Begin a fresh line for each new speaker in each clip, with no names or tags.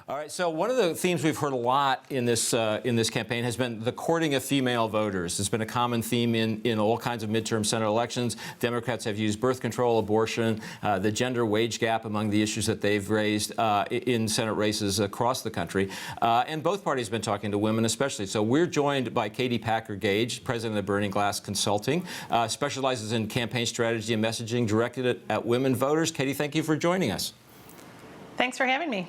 All right, so one of the themes we've heard a lot in this campaign has been the courting of female voters. It's been a common theme in all kinds of midterm Senate elections. Democrats have used birth control, abortion, the gender wage gap among the issues that they've raised in Senate races across the country. And both parties have been talking to women especially. So we're joined by Gage, president of Burning Glass Consulting, specializes in campaign strategy and messaging directed at women voters. Katie, thank you for joining us.
Thanks for having me.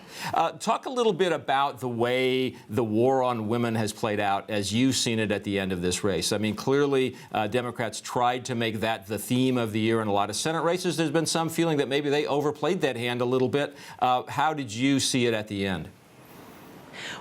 Talk a little bit about the way the war on women has played out as you've seen it at the end of this race. I mean, clearly, Democrats tried to make that the theme of the year in a lot of Senate races. There's been some feeling that maybe they overplayed that hand a little bit. How did you see it at the end?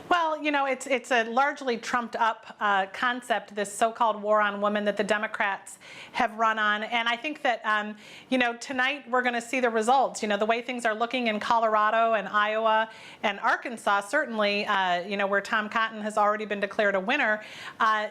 Well, you know, it's a largely trumped up concept, this so-called war on women that the Democrats have run on. And I think that, you know, tonight we're going to see the results. You know, the way things are looking in Colorado and Iowa and Arkansas, certainly, you know, where Tom Cotton has already been declared a winner.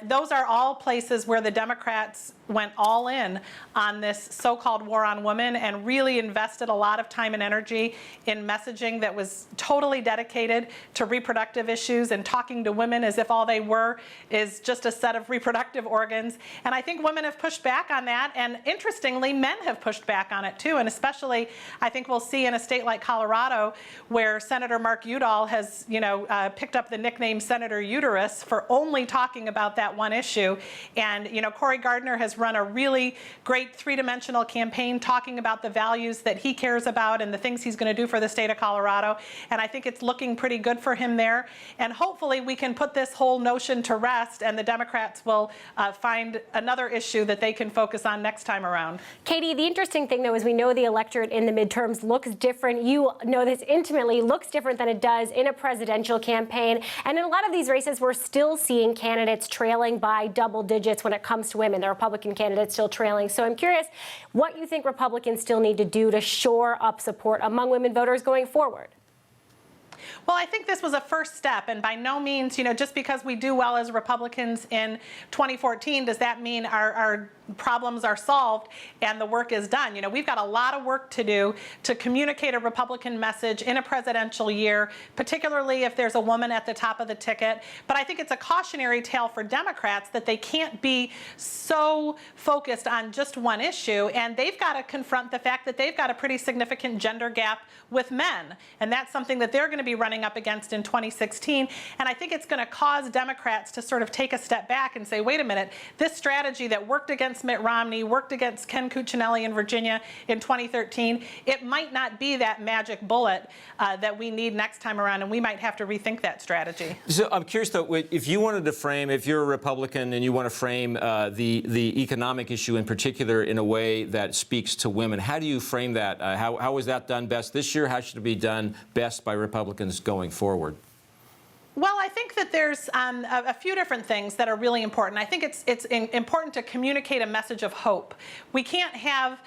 Those are all places where the Democrats went all in on this so-called war on women and really invested a lot of time and energy in messaging that was totally dedicated to reproductive issues and talking to women as if all they were is just a set of reproductive organs. And I think women have pushed back on that, and interestingly, men have pushed back on it too. And especially, I think we'll see in a state like Colorado, where Senator Mark Udall has, you know, picked up the nickname Senator Uterus for only talking about that one issue. And, you know, Cory Gardner has run a really great three-dimensional campaign talking about the values that he cares about and the things he's going to do for the state of Colorado. And I think it's looking pretty good for him there. And hopefully we can put this whole notion to rest, and the Democrats will find another issue that they can focus on next time around.
Katie, the interesting thing, though, is we know the electorate in the midterms looks different. You know this intimately, looks different than it does in a presidential campaign. And in a lot of these races, we're still seeing candidates trailing by double digits when it comes to women. The Republican candidates still trailing. So I'm curious what you think Republicans still need to do to shore up support among women voters going forward.
Well, I think this was a first step, and by no means, you know, just because we do well as Republicans in 2014, does that mean our problems are solved and the work is done. You know, we've got a lot of work to do to communicate a Republican message in a presidential year, particularly if there's a woman at the top of the ticket. But I think it's a cautionary tale for Democrats that they can't be so focused on just one issue, and they've got to confront the fact that they've got a pretty significant gender gap with men, and that's something that they're going to be running up against in 2016. And I think it's going to cause Democrats to sort of take a step back and say, wait a minute, this strategy that worked against Mitt Romney, worked against Ken Cuccinelli in Virginia in 2013, it might not be that magic bullet that we need next time around, and we might have to rethink that strategy.
So I'm curious, though, if you wanted to frame, if you're a Republican and you want to frame the economic issue in particular in a way that speaks to women, how do you frame that? How was that done best this year? How should it be done best by Republicans going forward?
Well, I think that there's a few different things that are really important. I think it's important to communicate a message of hope. We can't have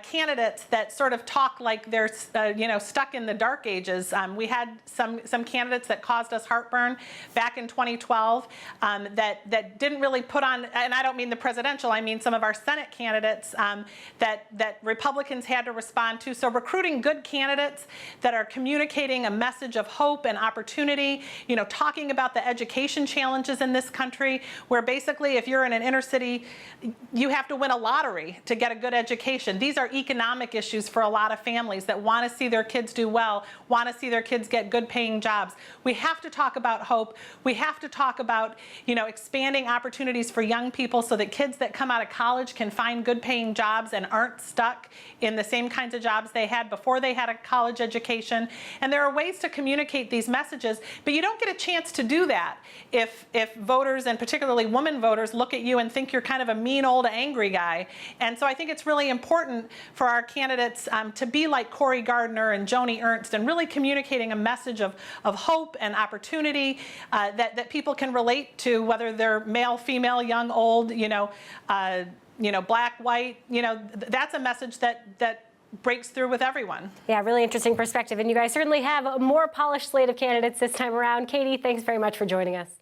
candidates that sort of talk like they're you know, stuck in the dark ages. We had some candidates that caused us heartburn back in 2012 that didn't really put on, and I don't mean the presidential, I mean some of our Senate candidates that Republicans had to respond to. So recruiting good candidates that are communicating a message of hope and opportunity, you know, talking about the education challenges in this country, where basically if you're in an inner city, you have to win a lottery to get a good education. These are economic issues for a lot of families that want to see their kids do well, want to see their kids get good paying jobs. We have to talk about hope. We have to talk about, you know, expanding opportunities for young people so that kids that come out of college can find good paying jobs and aren't stuck in the same kinds of jobs they had before they had a college education. And there are ways to communicate these messages, but you don't get a chance to do that if voters, and particularly women voters, look at you and think you're kind of a mean old angry guy. And so I think it's really important for our candidates to be like Cory Gardner and Joni Ernst and really communicating a message of hope and opportunity that people can relate to, whether they're male, female, young, old, you know, black, white. You know, that's a message that breaks through with everyone.
Yeah, really interesting perspective. And you guys certainly have a more polished slate of candidates this time around. Katie, thanks very much for joining us.